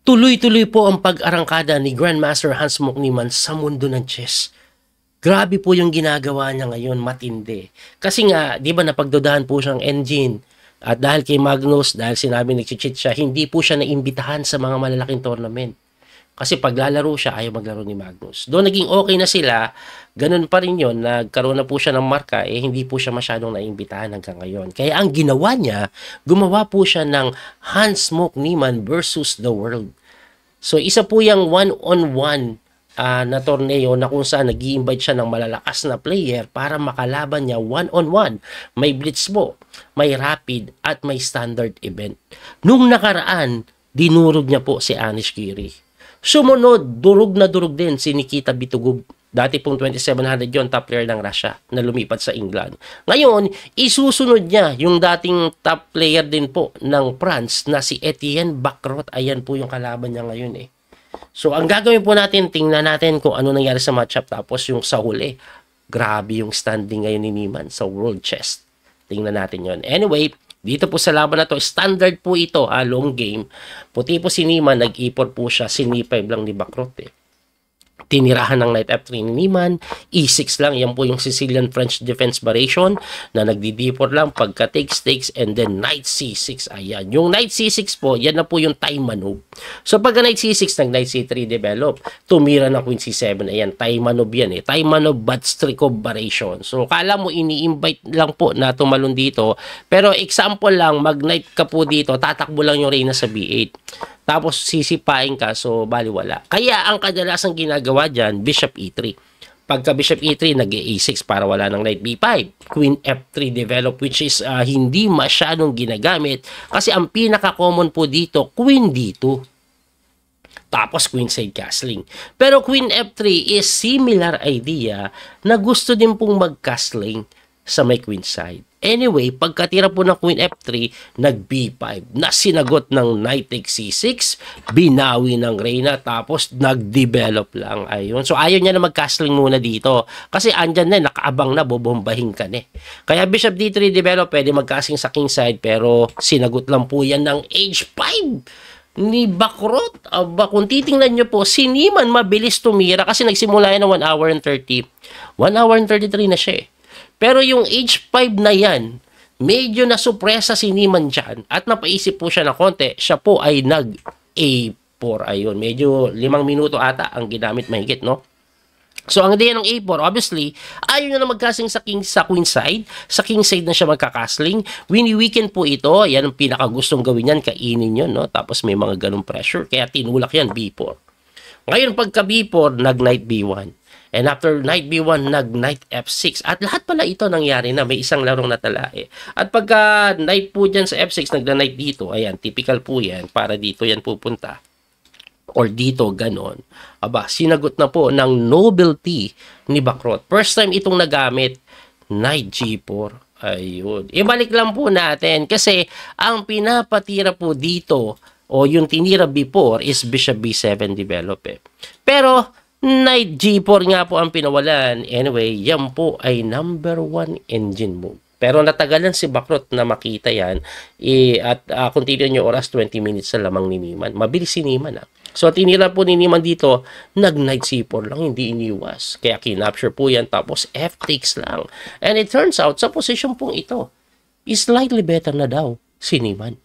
Tuloy-tuloy po ang pag-arangkada ni Grandmaster Hans Mokniman sa mundo ng chess. Grabe po yung ginagawa niya ngayon, matindi. Kasi nga, di ba napagdudahan po siyang engine. At dahil kay Magnus, dahil sinabi nag-cheat siya, hindi po siya naimbitahan sa mga malalaking tournament. Kasi paglalaro siya, ayaw maglaro ni Magnus. Doon naging okay na sila, ganun pa rin yun, nagkaroon na po siya ng marka, hindi po siya masyadong naimbitahan hanggang ngayon. Kaya ang ginawa niya, gumawa po siya ng Hans Mokniman versus the world. So isa po yung one-on-one na torneo na kung saan nag-i-invite siya ng malalakas na player para makalaban niya one-on-one. May blitz po, may rapid, at may standard event. Nung nakaraan, dinurog niya po si Anish Giri. Sumunod, durog na durog din si Nikita Bitugub. Dati pong 2700 yon, top player ng Russia na lumipat sa England. Ngayon, isusunod niya yung dating top player din po ng France na si Etienne Bacrot. Ayan po yung kalaban niya ngayon . So, ang gagawin po natin, tingnan natin kung ano nangyari sa matchup. Tapos yung sa huli, grabe yung standing ngayon ni Niemann sa World Chess. Tingnan natin yon. Anyway, dito po sa laban na to, standard po ito, long game. Puti po si Niemann, nag-ipor po siya, sinipay lang ni Bacrot . Tinirahan ng Knight F3 ni Niemann, E6 lang, yan po yung Sicilian French defense variation na nagdi-d4 lang pagka takes, and then Knight C6, ayan. Yung Knight C6 po, yan na po yung time maneuver. So pagka Knight C6, nag-Knight C3 develop, tumira ng Queen C7, ayan, time maneuver yan . Time maneuver but Strikov variation. So kala mo ini-invite lang po na tumalon dito, pero example lang, mag-Knight ka po dito, tatakbo lang yung Reyna sa B8. Tapos sisipain ka, so baliwala. Kaya ang kadalasang ginagawa dyan, Bishop E3. Pagka Bishop E3, nag-E6 para wala ng Knight B5. Queen F3 develop, which is hindi masyadong ginagamit. Kasi ang pinaka-common po dito, Queen D2. Tapos Queenside Castling. Pero Queen F3 is similar idea na gusto din pong mag-castling sa may Queenside. Anyway, pagkatira po ng Queen F3, nag-B5, na sinagot ng Knight takes C6, binawi ng Reyna, tapos nag-develop lang. Ayun. So, ayaw niya na mag-castling muna dito. Kasi andyan na, nakaabang na, bobombahin ka na . Kaya Bishop D3 develop, pwede mag-casting sa Kingside, pero sinagot lang po yan ng H5 ni Bacrot. Kung titingnan nyo po, si Niemann mabilis tumira kasi nagsimula yan ng 1 hour and 30. 1 hour and 33 na siya . Pero yung H5 na yan, medyo nasupresa si Niemann dyan at napaisip po siya na konti, siya po ay nag-A4. Ayun, medyo 5 minuto ata ang ginamit mahigit, no? So, ang idea ng A4, obviously, ayaw na mag-casting sa Queenside. Sa Kingside na siya magka-castling. Winnie weekend po ito. Yan ang pinakagustong gawin yan, kainin yun, no? Tapos may mga ganong pressure. Kaya tinulak yan, B4. Ngayon, pagka B4, nag-Knight B1. And after Knight B1, nag-Knight F6. At lahat pala ito nangyari na may isang larong natalae. At pagka Knight po dyan sa F6, nagda-Knight dito. Ayan, typical po yan. Para dito yan pupunta. Or dito, ganon. Aba, sinagot na po ng nobility ni Bacrot. First time itong nagamit, Knight G4. Ayun. Ibalik lang po natin. Kasi ang pinapatira po dito, o yung tinira before, is Bishop B7 develop . Pero, Knight G4 nga po ang pinawalan. Anyway, yan po ay number 1 engine move. Pero natagalan si Bacrot na makita yan. At kung titignan nyo oras, 20 minutes na lamang ni Niemann. Mabilis si Niemann . So, tinira po ni Niemann dito, nag-Knight C4 lang, hindi iniwas. Kaya kinapture po yan, tapos F takes lang. And it turns out, sa position pong ito, is slightly better na daw si Niemann.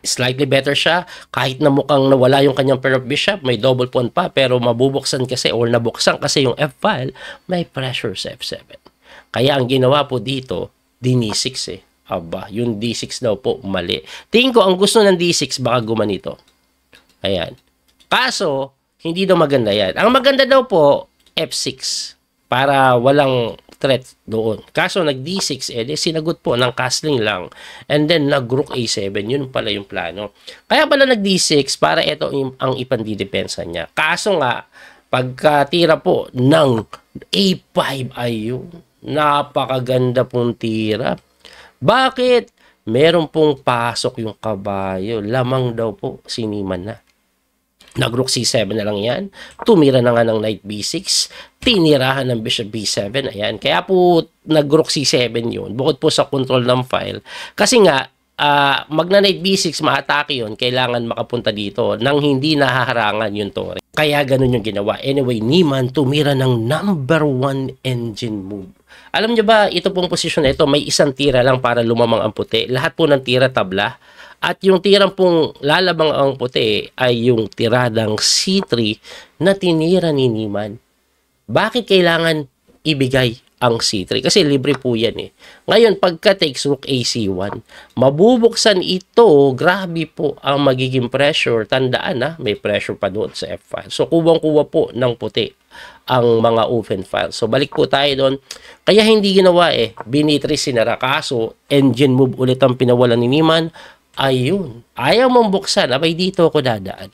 Slightly better siya, kahit na mukhang nawala yung kanyang pair of bishop, may double pawn pa, pero mabubuksan kasi or nabuksan kasi yung F-file, may pressure sa F7. Kaya ang ginawa po dito, D6 . Aba, yung D6 daw po mali. Tingin ko, ang gusto ng D6, baka gumanito. Ayan. Kaso, hindi daw maganda yan. Ang maganda daw po, F6. Para walang threat doon. Kaso nag-D6, sinagot po ng castling lang. And then nag-Rook A7. Yun pala yung plano. Kaya pala nag-D6 para ito ang ipandidepensa niya. Kaso nga, pagkatira po ng A5, ayun, napakaganda pong tira. Bakit? Meron pong pasok yung kabayo. Lamang daw po si Niemann na. Nag-Rook C7 na lang yan. Tumira na nga ng Knight B6. Tinirahan ng Bishop B7. Ayan. Kaya po nag-Rook C7 yun. Bukod po sa control ng file. Kasi nga, magna knight b6, maatake yun, kailangan makapunta dito nang hindi nahaharangan yung tore. Kaya ganun yung ginawa. Anyway, Niemann tumira ng number 1 engine move. Alam nyo ba, ito pong posisyon na ito, may isang tira lang para lumamang ang puti. Lahat po ng tira tabla. At yung tirang pong lalabang ang puti ay yung tiradang C3 na tinira ni Niemann. Bakit kailangan ibigay ang C3? Kasi libre po yan eh. Ngayon, pagka takes rook AC1, mabubuksan ito, grabe po ang magiging pressure. Tandaan may pressure pa doon sa F5. So, kuwang-kuwa po ng puti ang mga open files. So, balik po tayo doon. Kaya hindi ginawa binitri sinara. Kaso, engine move ulit ang pinawalan ni Niemann. Ayun. Ayaw mong buksan. Abay, dito ako dadaan.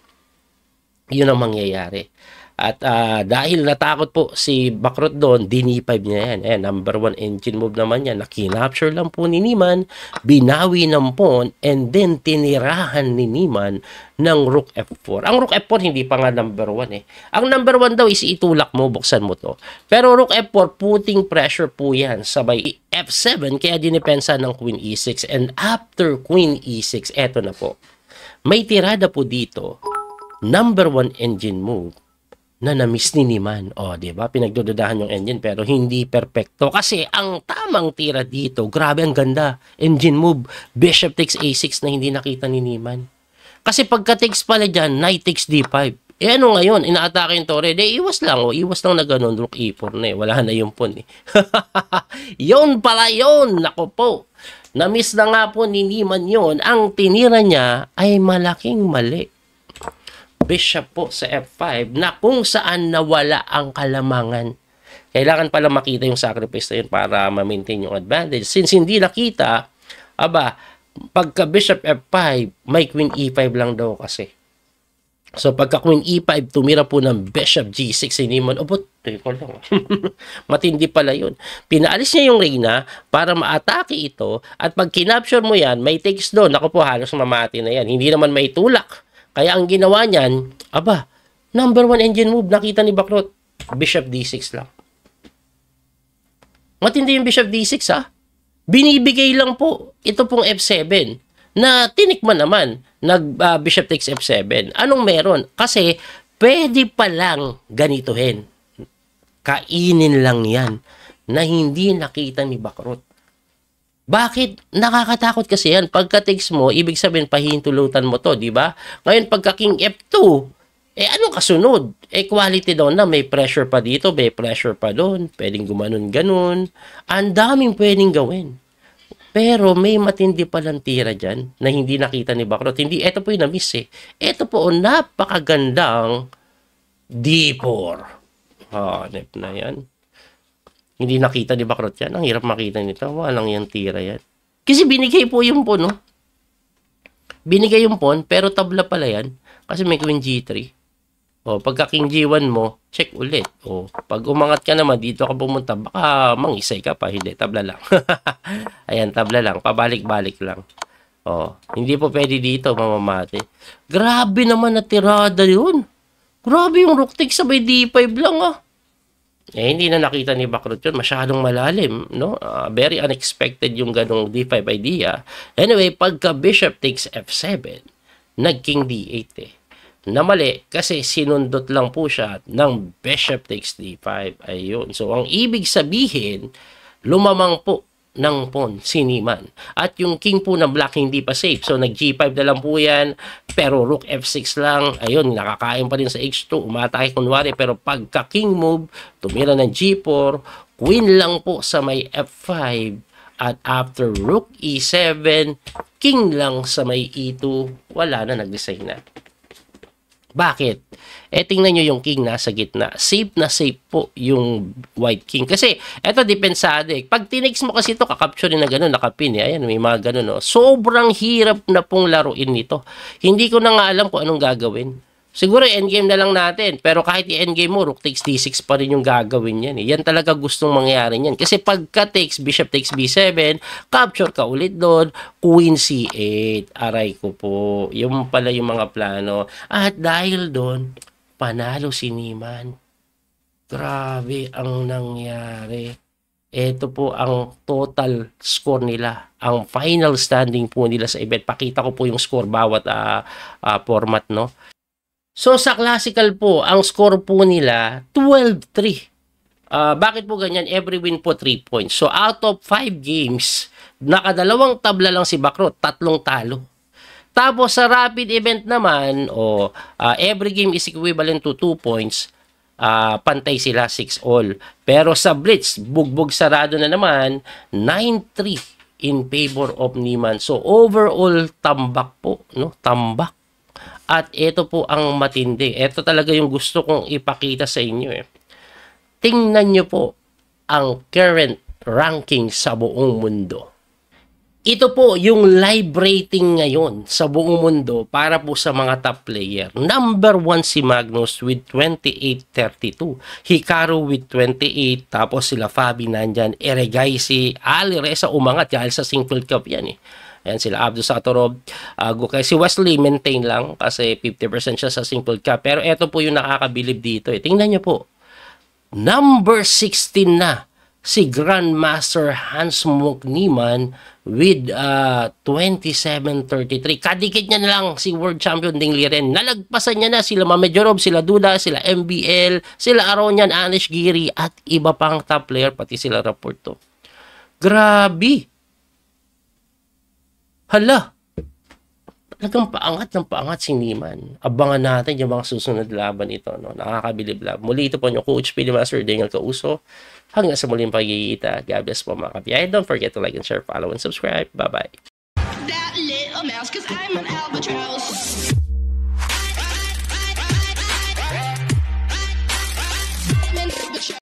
Yun ang mangyayari. At dahil natakot po si Bakrot doon, D5 niya yan. Number 1 engine move naman yan. Nakinapture lang po ni Niemann, binawi ng pawn, and then tinirahan ni Niemann ng Rook F4. Ang Rook F4 hindi pa nga number 1 Ang number 1 daw is itulak mo, buksan mo to. Pero Rook F4, putting pressure po yan. Sabay F7, kaya dinipensa ng Queen E6. And after Queen E6, eto na po. May tirada po dito, number 1 engine move na na-miss ni Niemann. Diba? Pinagdududahan yung engine pero hindi perfecto. Kasi ang tamang tira dito, grabe ang ganda. Engine move, bishop takes A6 na hindi nakita ni Niemann. Kasi pagka takes pala dyan, knight takes D5. Ano ngayon? Inaatake yung tore. Iwas lang. Iwas lang na ganun. Rook E4 na Wala na yung pawn Yun pala yun. Nako po. Na-miss na nga po ni Niemann yun. Ang tinira niya ay malaking mali. Bishop po sa F5 na kung saan nawala ang kalamangan. Kailangan pala makita yung sacrifice na yun para ma-maintain yung advantage. Since hindi nakita, pagka Bishop F5, may Queen E5 lang daw kasi. So pagka Queen E5, tumira po ng Bishop G6 si Niemann. Teko lang. Matindi pala yun. Pinaalis niya yung Reyna para ma-atake ito at pag kinapture mo yan, may takes doon. Ako po, halos mamati na yan. Hindi naman may tulak. Kaya ang ginawa niyan, number 1 engine move, nakita ni Bakrot, Bishop D6 lang. Matindi yung Bishop D6 Binibigay lang po, ito pong F7, na tinikman naman, Bishop takes F7. Anong meron? Kasi, pwede palang ganituhin. Kainin lang yan, na hindi nakita ni Bakrot. Bakit? Nakakatakot kasi yan. Pagka takes mo, ibig sabihin pahihintulutan mo to, di ba? Ngayon, pagka King F2, anong kasunod? Quality daw na may pressure pa dito, may pressure pa doon, pwedeng gumanon-ganon. Ang daming pwedeng gawin. Pero may matindi palang tira dyan na hindi nakita ni Bakrot. Hindi, ito po yung na-miss Ito po, napakagandang D4. Hanep na yan. Hindi nakita ni Bakrot yan. Ang hirap makita nito. Walang yung tira yan. Kasi binigay po yung pawn, Binigay yung pawn, pero tabla pala yan. Kasi may Queen G3. Pagka King G1 mo, check ulit. Pag umangat ka naman, dito ka pumunta, baka mangisay ka pa. Hindi, tabla lang. Ayan, tabla lang. Pabalik-balik lang. Hindi po pwede dito, mamamati. Grabe naman na tirada yun. Grabe yung rook take sabay D5 lang, hindi na nakita ni Bakrot yun. Masyadong malalim, no? Very unexpected yung ganong D5 idea. Anyway, pagka Bishop takes F7, nag-King D8 na mali kasi sinundot lang po siya ng Bishop takes D5. Ayun. So, ang ibig sabihin, lumamang po ng pawn si Niemann. At yung king po ng black hindi pa safe. So, nag-G5 na lang po yan. Pero rook F6 lang. Ayun, nakakain pa rin sa H2. Umatake kunwari. Pero pagka king move, tumira ng G4. Queen lang po sa may F5. At after rook E7, king lang sa may E2. Wala na, nag-design na. Bakit? Tingnan nyo yung king nasa gitna. Safe na safe po yung white king. Kasi, eto depensado Pag tinex mo kasi ito, kakapture na gano'n, nakapin Ayan, may mga gano'n Sobrang hirap na pong laruin nito. Hindi ko na nga alam kung anong gagawin. Siguro endgame na lang natin. Pero kahit i-endgame mo, rook takes D6 pa rin yung gagawin yan. Yan talaga gustong mangyari yan. Kasi pagka takes, bishop takes B7, capture ka ulit doon, queen C8. Aray ko po. Yung pala yung mga plano. At dahil doon, panalo si Niemann. Grabe ang nangyari. ito po ang total score nila. Ang final standing po nila sa event. Pakita ko po yung score bawat format, no? So, sa classical po, ang score po nila, 12-3. Bakit po ganyan? Every win po 3 points. So, out of 5 games, nakadalawang tabla lang si Bacro, 3 talo. Tapos, sa rapid event naman, every game is equivalent to 2 points, pantay sila 6-all. Pero sa Blitz, bugbog sarado na naman, 9-3 in favor of Niemann. So, overall, tambak po, no? Tambak. At ito po ang matindi. Ito talaga yung gusto kong ipakita sa inyo eh. Tingnan nyo po ang current ranking sa buong mundo. Ito po yung live rating ngayon sa buong mundo para po sa mga top player. Number 1 si Magnus with 28.32. Hikaru with 28. Tapos sila Fabi nandyan. Eregay si Ali Reza umangat dahil sa Single Cup yan eh. Ayan sila Abdo Satorov. Si Wesley maintain lang kasi 50% siya sa Single Cup. Pero ito po yung nakakabilib dito eh. Tingnan nyo po. Number 16 na si Grandmaster Hans-Munk Niemann with 27.33. Kadikit niya na lang si World Champion Ding Liren. Nalagpasan niya na sila Mamedyorov, sila Duda, sila MBL, sila Aronian, Anish Giri at iba pang top player pati sila Raporto. Grabe! Hala! Talagang paangat ng paangat si Niemann. Abangan natin yung mga susunod laban ito. No? Nakakabilib laban. Muli ito po yung Coach PD Master Daniel Causo. Hanggang sa muling pagkikita. God bless po mga kapiyay. Don't forget to like and share, follow, and subscribe. Bye-bye.